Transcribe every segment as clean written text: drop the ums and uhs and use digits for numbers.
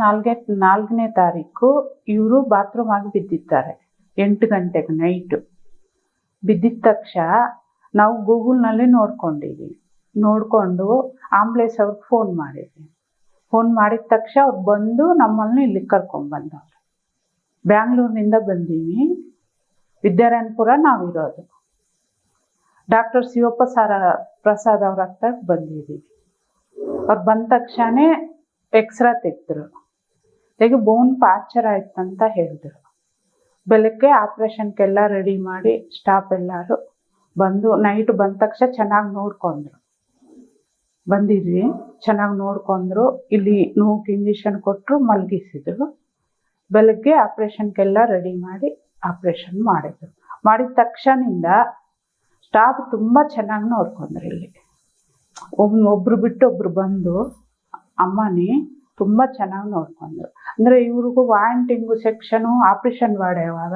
24ನೇ ತಾರೀಕು ಇವರು ಬಾತ್ರೂಮ್ ಆಗಿ ಬಿದ್ದಿದ್ದಾರೆ 8 ಗಂಟೆಗೆ ನೈಟು. ಬಿದ್ದಿದ ತಕ್ಷಣ ನಾವು ಗೂಗಲ್ನಲ್ಲಿ ನೋಡಿಕೊಂಡು ಆಂಬುಲೆನ್ಸ್ ಅವ್ರಿಗೆ ಫೋನ್ ಮಾಡಿದ್ವಿ. ಫೋನ್ ಮಾಡಿದ ತಕ್ಷಣ ಅವ್ರು ಬಂದು ನಮ್ಮನ್ನು ಇಲ್ಲಿಗೆ ಕರ್ಕೊಂಡ್ಬಂದವ್ರು. ಬ್ಯಾಂಗ್ಳೂರಿನಿಂದ ಬಂದೀವಿ, ವಿದ್ಯಾರಣ್ಯಪುರ ನಾವಿರೋದು. ಡಾಕ್ಟರ್ ಶಿವಪ್ಪ ಪ್ರಸಾದ್ ಅವ್ರ ಹತ್ರ ಬಂದಿದ್ದೀವಿ. ಅವ್ರು ಬಂದ ತಕ್ಷಣ ಎಕ್ಸ್ರಾ ತೆಗೆದ್ರು. ಬೋನ್ ಫ್ರಾಕ್ಚರ್ ಆಯ್ತಂತ ಹೇಳಿದ್ರು. ಬೆಳಗ್ಗೆ ಆಪ್ರೇಷನ್ಗೆಲ್ಲ ರೆಡಿ ಮಾಡಿ ಸ್ಟಾಫ್ ಎಲ್ಲರೂ ಬಂದು ನೈಟ್ ಬಂದ ತಕ್ಷಣ ಚೆನ್ನಾಗಿ ನೋಡ್ಕೊಂಡ್ರು. ಬಂದಿದ್ವಿ, ಚೆನ್ನಾಗಿ ನೋಡ್ಕೊಂಡ್ರು. ಇಲ್ಲಿ ನೋವಿಗೆ ಇಂಜೆಕ್ಷನ್ ಕೊಟ್ಟರು, ಮಲಗಿಸಿದ್ರು. ಬೆಳಗ್ಗೆ ಆಪ್ರೇಷನ್ಗೆಲ್ಲ ರೆಡಿ ಮಾಡಿ ಆಪ್ರೇಷನ್ ಮಾಡಿದ್ರು. ಮಾಡಿದ ತಕ್ಷಣದಿಂದ ಸ್ಟಾಫ್ ತುಂಬ ಚೆನ್ನಾಗಿ ನೋಡ್ಕೊಂಡ್ರು. ಇಲ್ಲಿ ಒಬ್ರು ಬಿಟ್ಟು ಒಬ್ರು ಬಂದು ಅಮ್ಮನಿ ತುಂಬ ಚೆನ್ನಾಗಿ ನೋಡ್ಕೊಂಡ್ರು. ಅಂದರೆ ಇವ್ರಿಗೂ ವಾಮಿಟಿಂಗು ಸೆಕ್ಷನು ಆಪ್ರೇಷನ್ ಮಾಡುವಾಗ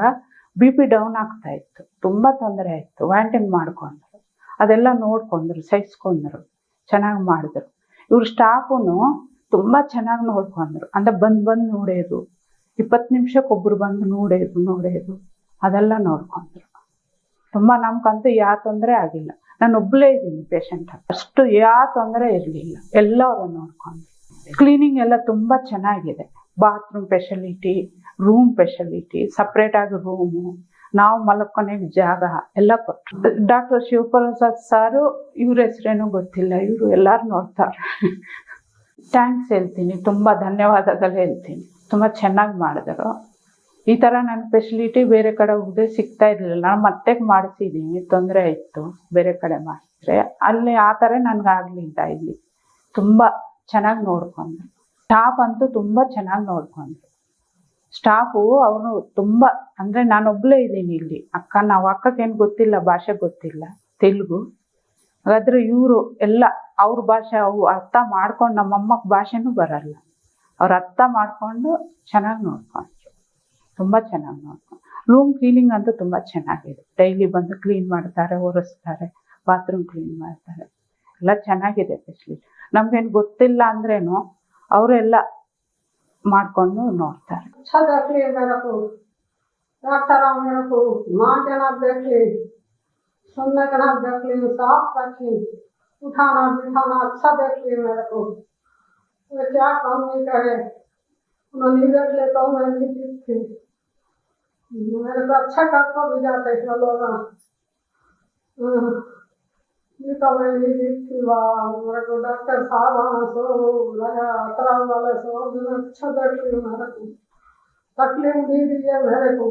BP ಡೌನ್ ಆಗ್ತಾ ಇತ್ತು, ತುಂಬ ತೊಂದರೆ ಆಯಿತು. ವಾಮಿಟಿಂಗ್ ಮಾಡ್ಕೊಂಡ್ರು, ಅದೆಲ್ಲ ನೋಡ್ಕೊಂಡ್ರು, ಸಹಿಸ್ಕೊಂಡ್ರು, ಚೆನ್ನಾಗಿ ಮಾಡಿದ್ರು. ಇವ್ರ ಸ್ಟಾಫೂ ತುಂಬ ಚೆನ್ನಾಗಿ ನೋಡ್ಕೊಂಡ್ರು. ಅಂದರೆ ಬಂದು ನೋಡೋದು, 20 ನಿಮಿಷಕ್ಕೊಬ್ರು ಬಂದು ನೋಡೋದು ಅದೆಲ್ಲ ನೋಡ್ಕೊಂಡ್ರು. ತುಂಬ ನಮ್ಗಂತೂ ಯಾವ ತೊಂದರೆ ಆಗಿಲ್ಲ. ನಾನು ಒಬ್ಬಳೇ ಇದ್ದೀನಿ ಪೇಷಂಟ್, ಅಷ್ಟು ಯಾವ ತೊಂದರೆ ಇರಲಿಲ್ಲ. ಎಲ್ಲರೂ ನೋಡ್ಕೊಂಡ್ರು. ಕ್ಲೀನಿಂಗ್ ಎಲ್ಲ ತುಂಬ ಚೆನ್ನಾಗಿದೆ. ಬಾತ್ರೂಮ್ ಫೆಸಿಲಿಟಿ, ರೂಮ್ ಫೆಸಿಲಿಟಿ, ಸಪ್ರೇಟಾಗಿ ರೂಮು, ನಾವು ಮಲ್ಕೊಳಕ್ಕೆ ಜಾಗ ಎಲ್ಲ ಕೊಟ್ಟರು. ಡಾಕ್ಟರ್ ಶಿವಪ್ರಸಾದ್ ಸಾರು, ಇವ್ರ ಹೆಸರೇನು ಗೊತ್ತಿಲ್ಲ, ಇವರು ಎಲ್ಲರೂ ನೋಡ್ತಾರೆ. ಥ್ಯಾಂಕ್ಸ್ ಹೇಳ್ತೀನಿ, ತುಂಬ ಧನ್ಯವಾದಗಳು ಹೇಳ್ತೀನಿ. ತುಂಬ ಚೆನ್ನಾಗಿ ಮಾಡಿದ್ರು. ಈ ಥರ ನನ್ನ ಫೆಸಿಲಿಟಿ ಬೇರೆ ಕಡೆ ಹೋಗದೆ ಸಿಗ್ತಾ ಇರಲಿಲ್ಲ. ನಾನು ಮತ್ತೆ ಮಾಡಿಸಿದ್ದೀನಿ, ತೊಂದರೆ ಆಯಿತು. ಬೇರೆ ಕಡೆ ಮಾಡಿದ್ರೆ ಅಲ್ಲಿ ಆ ಥರ ನನಗಾಗಲಿಲ್ಲ. ಇಲ್ಲಿ ತುಂಬ ಚೆನ್ನಾಗಿ ನೋಡ್ಕೊಂಡ್ರು. ಸ್ಟಾಫ್ ಅಂತೂ ತುಂಬ ಚೆನ್ನಾಗಿ ನೋಡ್ಕೊಂಡ್ರು. ಸ್ಟಾಫು ಅವರು ತುಂಬ, ಅಂದರೆ ನಾನೊಬ್ಬಳೇ ಇದ್ದೀನಿ ಇಲ್ಲಿ. ನಾವು ಅಕ್ಕಕ್ಕೇನು ಗೊತ್ತಿಲ್ಲ, ಭಾಷೆ ಗೊತ್ತಿಲ್ಲ ತೆಲುಗು. ಹಾಗಾದರೆ ಇವರು ಎಲ್ಲ ಅವ್ರ ಭಾಷೆ ಅರ್ಥ ಮಾಡ್ಕೊಂಡು, ನಮ್ಮಮ್ಮಕ್ಕೆ ಭಾಷೆನೂ ಬರಲ್ಲ, ಅವ್ರು ಅರ್ಥ ಮಾಡಿಕೊಂಡು ಚೆನ್ನಾಗಿ ನೋಡ್ಕೊಂಡ್ರು. ತುಂಬ ಚೆನ್ನಾಗಿ ನೋಡ್ಕೊಂಡು. ರೂಮ್ ಕ್ಲೀನಿಂಗ್ ಅಂತೂ ತುಂಬ ಚೆನ್ನಾಗಿದೆ. ಡೈಲಿ ಬಂದು ಕ್ಲೀನ್ ಮಾಡ್ತಾರೆ, ಒರೆಸ್ತಾರೆ, ಬಾತ್ರೂಮ್ ಕ್ಲೀನ್ ಮಾಡ್ತಾರೆ, ಎಲ್ಲ ಚೆನ್ನಾಗಿದೆ ಫೆಸಿಲಿಟಿ. ನಮಗೇನು ಗೊತ್ತಿಲ್ಲ ಅಂದ್ರೇನು ಅವರೆಲ್ಲ ಮಾಡ್ಕೊಂಡು ನೋಡ್ತಾರೆ. अच्छा देख ली मेरे को, डॉक्टर मेरे को माँ के नाम देख ली, सुनने के नाम देख ली, साफ रखी, उठाना बिठाना अच्छा देख ली मेरे को। वे क्या काम नहीं करे, उन्होंने देख ले तो मैं भी ठीक थी। मेरे को अच्छा करके भी जाते हैं लोग। ये तो मैं भी ठीक थी। वाह, मेरे को डॉक्टर साहब सो लगा अतरा वाले सो अच्छा देख ली मेरे को, तकलीफ दी है मेरे को।